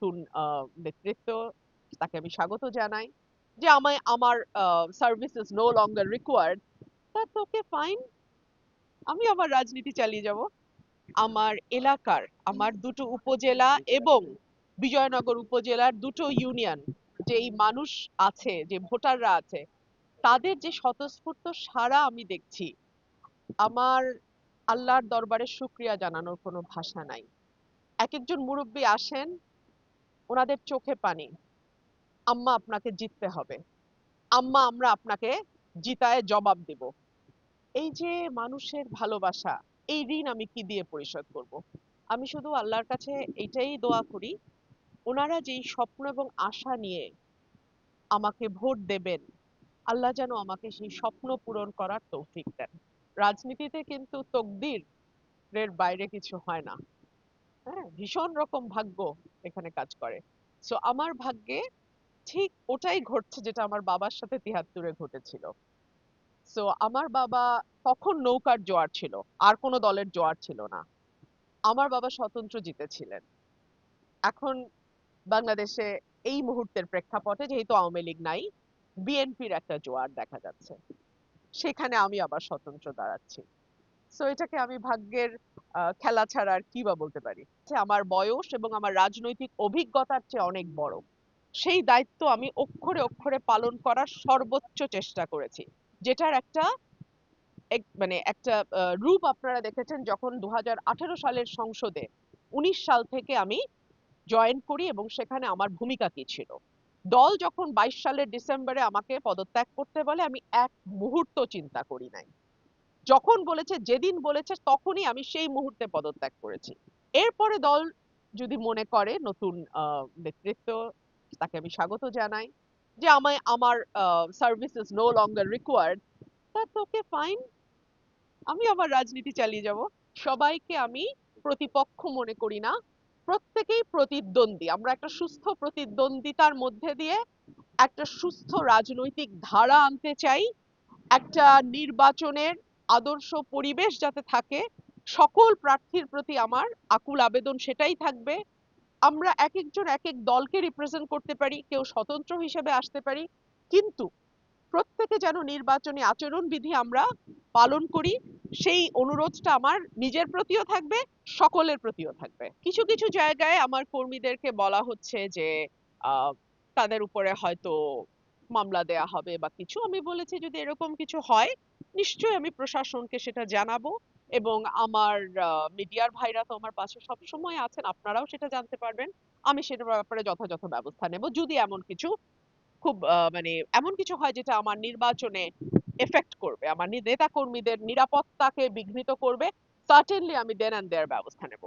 নতুন নেতৃত্ব, তাকে আমি স্বাগত জানাই। যে আমার service is no longer required, that's okay, fine. আমি আমার রাজনীতি চালিয়ে যাব। আমার এলাকার, আমার দুটো উপজেলা এবং বিজয়নগর উপজেলার দুটো ইউনিয়ন, যেই মানুষ আছে, যে ভোটাররা আছে, তাদের যে স্বতঃস্ফূর্ত সাড়া আমি দেখছি, আমার আল্লাহর দরবারে শুকরিয়া জানানোর কোনো ভাষা নাই। এক একজন মুরব্বী আসেন, ওনাদের চোখে পানি, আম্মা আপনাকে জিততে হবে, আম্মা আমরা আপনাকে জিতায় জবাব দেব। এই যে মানুষের ভালোবাসা, এই ঋণ আমি কি দিয়ে পরিশোধ করব? আমি শুধু আল্লাহর কাছে এটাই দোয়া করি, ওনারা যেই স্বপ্ন এবং আশা নিয়ে আমাকে ভোট দেবেন, আল্লাহ যেন আমাকে সেই স্বপ্ন পূরণ করার তৌফিক দেন। রাজনীতিতে কিন্তু তকদিরের বাইরে কিছু হয় না। হ্যাঁ, ভীষণ রকম ভাগ্য এখানে কাজ করে। সো আমার ভাগ্যে ঠিক ওটাই ঘটছে যেটা আমার বাবার সাথে ৭৩-এ ঘটেছিল। সো আমার বাবা, তখন নৌকার জোয়ার ছিল, আর কোনো দলের জোয়ার ছিল না। আমার বাবা স্বতন্ত্র জিতেছিলেন। এখন বাংলাদেশে এই মুহূর্তের প্রেক্ষাপটে যেহেতু আওয়ামী লীগ নাই, বিএনপির একটা জোয়ার দেখা যাচ্ছে, সেখানে আমি আবার স্বতন্ত্র দাঁড়াচ্ছি। সো এটাকে আমি ভাগ্যের খেলা ছাড়া আর কি বা বলতে পারি। যে আমার বয়স এবং আমার রাজনৈতিক অভিজ্ঞতার চেয়ে অনেক বড়, সেই দায়িত্ব আমি অক্ষরে অক্ষরে পালন করার সর্বোচ্চ চেষ্টা করেছি। যেটার একটা মানে একটা রূপ আপনারা দেখেছেন যখন ২০১৮ সালের সংসদে ১৯ সাল থেকে আমি জয়েন করি, এবং সেখানে আমার ভূমিকা কি ছিল। দল যখন ২২ সালের ডিসেম্বরে আমাকে পদত্যাগ করতে বলে, আমি এক মুহূর্ত চিন্তা করি নাই। যখন বলেছে, যেদিন বলেছে, তখনই আমি সেই মুহূর্তে পদত্যাগ করেছি। এরপরে দল যদি মনে করে নতুন নেতৃত্ব, তাকে আমি স্বাগত জানাই। যে আমার service is no longer required, that's okay, fine. আমি আমার রাজনীতি চালিয়ে যাব। সবাইকে আমি প্রতিপক্ষ মনে করি না, প্রত্যেকেই প্রতিদ্বন্দ্বী। আমরা একটা সুস্থ প্রতিদ্বন্দ্বিতার মধ্যে দিয়ে একটা সুস্থ রাজনৈতিক ধারা আনতে চাই। একটা নির্বাচনের আদর্শ পরিবেশ যাতে থাকে, সকল প্রার্থীর প্রতি আমার আকুল আবেদন সেটাই থাকবে। আমরা এক একজন এক এক দলকে রিপ্রেজেন্ট করতে পারি, কেউ স্বতন্ত্র হিসেবে আসতে পারি, কিন্তু প্রত্যেকে যেন নির্বাচনী আচরণবিধি আমরা পালন করি, সেই অনুরোধটা আমার নিজের প্রতিও থাকবে, সকলের প্রতিও থাকবে। কিছু কিছু জায়গায় আমার কর্মীদেরকে বলা হচ্ছে যে আহ, তাদের উপরে হয়তো মামলা দেয়া হবে বা কিছু। আমি বলেছি যদি এরকম কিছু হয়, নিশ্চয়ই আমি প্রশাসনকে সেটা জানাবো, এবং আমার মিডিয়ার ভাইরা তো আমার পাশে সব সময় আছেন, আপনারাও সেটা জানতে পারবেন। আমি সেটার ব্যাপারে যথাযথ ব্যবস্থা নেব যদি এমন কিছু খুব মানে এমন কিছু হয় যেটা আমার নির্বাচনে এফেক্ট করবে, আমার নেতা কর্মীদের নিরাপত্তাকে বিঘ্নিত করবে, সার্টেনলি আমি দেন অ্যান্ড দেয়ার ব্যবস্থা নেব।